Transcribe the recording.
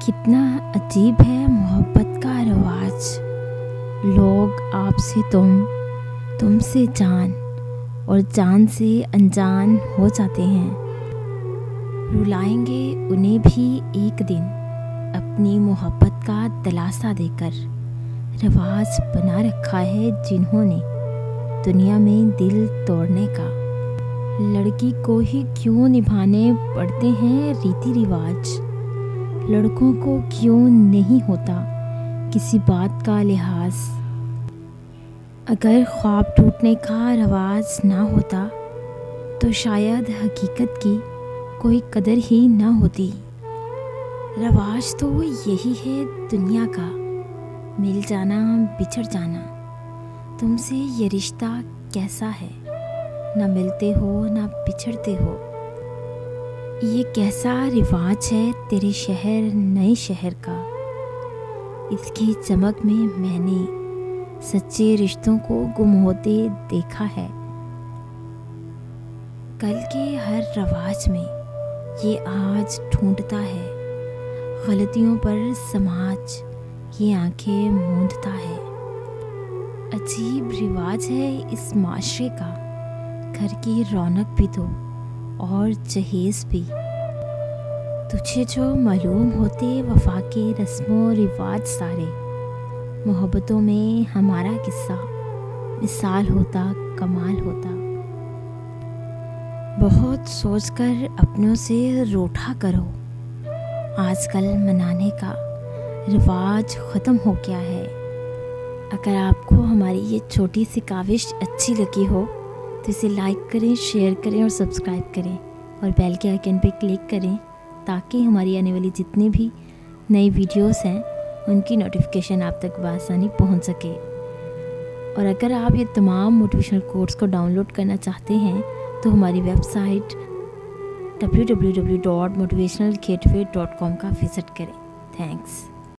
कितना अजीब है मोहब्बत का रवाज। लोग आपसे तुमसे जान और जान से अनजान हो जाते हैं। रुलाएंगे उन्हें भी एक दिन अपनी मोहब्बत का दिलासा देकर। रवाज बना रखा है जिन्होंने दुनिया में दिल तोड़ने का। लड़की को ही क्यों निभाने पड़ते हैं रीति रिवाज। लड़कों को क्यों नहीं होता किसी बात का लिहाज। अगर ख्वाब टूटने का रवाज ना होता तो शायद हकीकत की कोई कदर ही ना होती। रवाज तो यही है दुनिया का, मिल जाना बिछड़ जाना। तुमसे ये रिश्ता कैसा है, ना मिलते हो ना बिछड़ते हो। ये कैसा रिवाज है तेरे शहर नए शहर का। इसकी चमक में मैंने सच्चे रिश्तों को गुम होते देखा है। कल के हर रवाज में ये आज ढूंढता है। गलतियों पर समाज ये आंखें मूंदता है। अजीब रिवाज है इस माशरे का, घर की रौनक भी तो और जहेज भी। तुझे जो मालूम होते वफा के रस्मों रिवाज सारे। मोहब्बतों में हमारा किस्सा मिसाल होता कमाल होता। बहुत सोचकर अपनों से रूठा करो। आजकल मनाने का रिवाज ख़त्म हो गया है। अगर आपको हमारी ये छोटी सी काविश अच्छी लगी हो तो इसे लाइक करें, शेयर करें और सब्सक्राइब करें और बेल के आइकन पे क्लिक करें ताकि हमारी आने वाली जितनी भी नई वीडियोस हैं उनकी नोटिफिकेशन आप तक बआसानी पहुंच सके। और अगर आप ये तमाम मोटिवेशनल कोट्स को डाउनलोड करना चाहते हैं तो हमारी वेबसाइट www.motivationalgateway.com का विज़िट करें। थैंक्स।